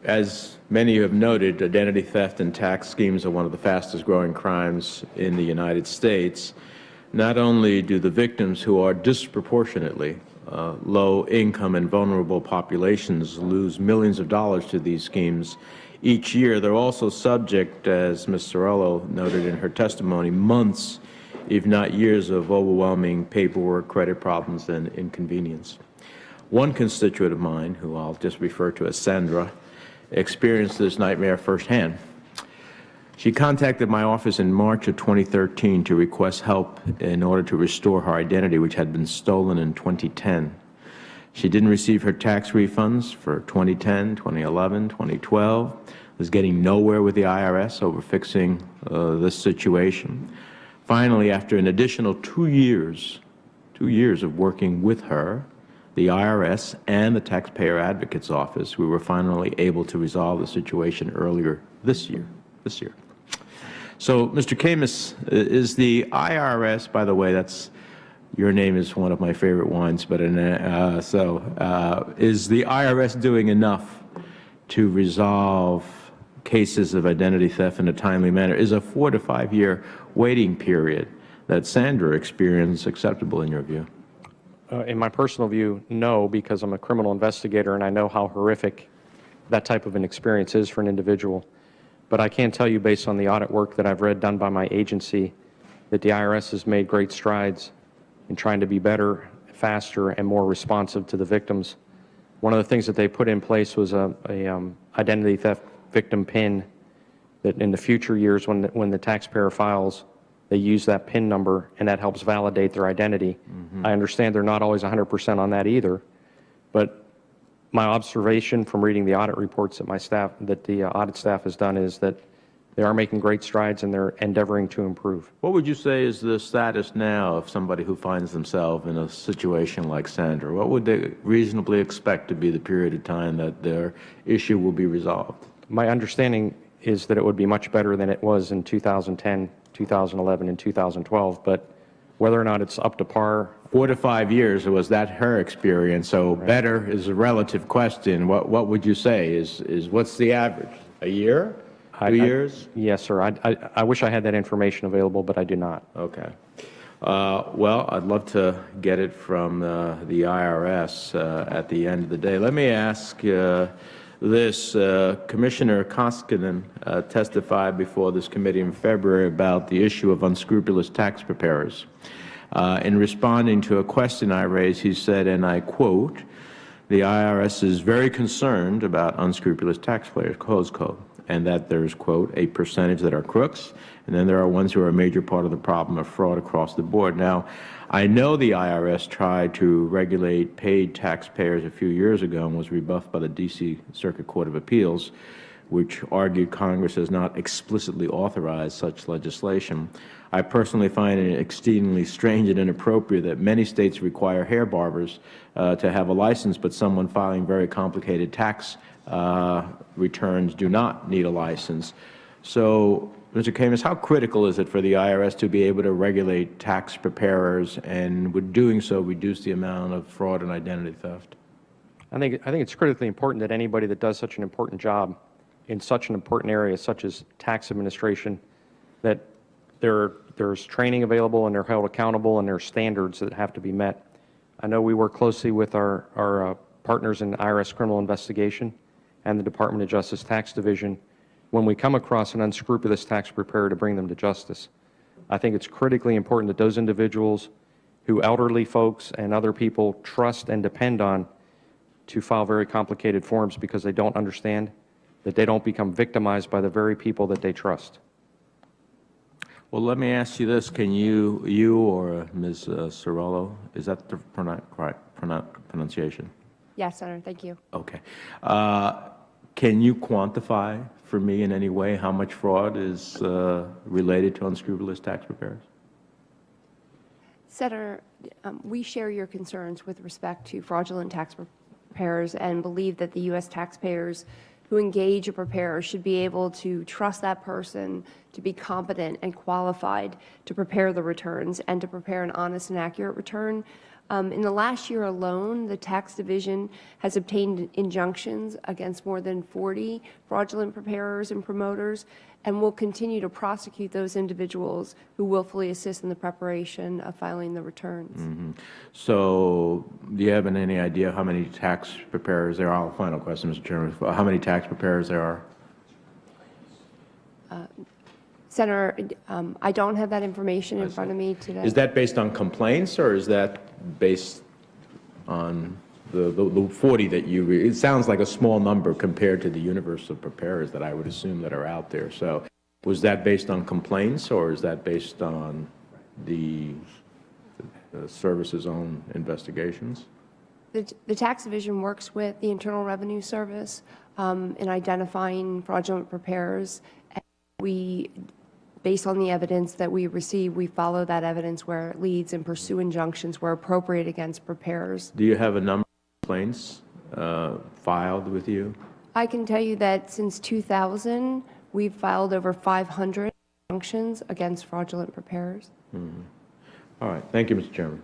As many have noted, identity theft and tax schemes are one of the fastest growing crimes in the United States. Not only do the victims, who are disproportionately low income and vulnerable populations, lose millions of dollars to these schemes each year, they're also subject, as Ms. Cirillo noted in her testimony, months, if not years, of overwhelming paperwork, credit problems, and inconvenience. One constituent of mine, who I'll just refer to as Sandra, experienced this nightmare firsthand. She contacted my office in March of 2013 to request help in order to restore her identity, which had been stolen in 2010. She didn't receive her tax refunds for 2010, 2011, 2012, was getting nowhere with the IRS over fixing this situation. Finally, after an additional 2 years of working with her, the IRS, and the Taxpayer Advocate's Office, we were finally able to resolve the situation earlier this year. So, Mr. Camus, is the IRS, by the way, your name is one of my favorite wines, but is the IRS doing enough to resolve cases of identity theft in a timely manner? Is a 4 to 5 year waiting period that Sandra experienced acceptable in your view? In my personal view, no, because I'm a criminal investigator and I know how horrific that type of an experience is for an individual. But I can tell you, based on the audit work that I've read done by my agency, that the IRS has made great strides in trying to be better, faster, and more responsive to the victims. One of the things that they put in place was a identity theft victim PIN that in the future years when the taxpayer files, they use that PIN number, and that helps validate their identity. I understand they're not always 100% on that either, but my observation from reading the audit reports that the audit staff has done is that they are making great strides and they're endeavoring to improve. What would you say is the status now of somebody who finds themselves in a situation like Sandra? What would they reasonably expect to be the period of time that their issue will be resolved? My understanding is that it would be much better than it was in 2010, 2011, and 2012, but whether or not it's up to par. 4 to 5 years, was that her experience? So right. Better is a relative question. What would you say is what's the average? A year? 2 years? Yes, sir. I wish I had that information available, but I do not. Okay. Well, I'd love to get it from the IRS at the end of the day. Let me ask this. Commissioner Koskinen testified before this committee in February about the issue of unscrupulous tax preparers. In responding to a question I raised, he said, and I quote, "The IRS is very concerned about unscrupulous taxpayers," close quote, and that there's, quote, "a percentage that are crooks, and then there are ones who are a major part of the problem of fraud across the board." Now, I know the IRS tried to regulate paid taxpayers a few years ago and was rebuffed by the D.C. Circuit Court of Appeals, which argued Congress has not explicitly authorized such legislation. I personally find it exceedingly strange and inappropriate that many states require hair barbers to have a license, but someone filing very complicated tax returns do not need a license. So, Mr. Camus, how critical is it for the IRS to be able to regulate tax preparers and, with doing so, reduce the amount of fraud and identity theft? I think it's critically important that anybody that does such an important job in such an important area such as tax administration, that there's training available and they're held accountable and there are standards that have to be met. I know we work closely with our partners in IRS criminal investigation and the Department of Justice Tax Division when we come across an unscrupulous tax preparer to bring them to justice. I think it's critically important that those individuals who elderly folks and other people trust and depend on to file very complicated forms because they don't understand, that they don't become victimized by the very people that they trust. Well, let me ask you this. Can you or Ms. Cirillo, is that the correct pronunciation? Yes, Senator. Thank you. Okay. Can you quantify for me in any way how much fraud is related to unscrupulous tax preparers? Senator, we share your concerns with respect to fraudulent tax preparers and believe that the U.S. taxpayers who engage a preparer should be able to trust that person to be competent and qualified to prepare the returns and to prepare an honest and accurate return. In the last year alone, the tax division has obtained injunctions against more than 40 fraudulent preparers and promoters, and will continue to prosecute those individuals who willfully assist in the preparation of filing the returns. So do you have any idea how many tax preparers there are? Final question, Mr. Chairman. How many tax preparers there are? Senator, I don't have that information in front of me today. Is that based on complaints, or is that based on the 40 that you, it sounds like a small number compared to the universe of preparers that I would assume that are out there. So was that based on complaints, or is that based on the service's own investigations? The tax division works with the Internal Revenue Service in identifying fraudulent preparers. And we, based on the evidence that we receive, we follow that evidence where it leads and pursue injunctions where appropriate against preparers. Do you have a number of complaints filed with you? I can tell you that since 2000, we've filed over 500 injunctions against fraudulent preparers. All right. Thank you, Mr. Chairman.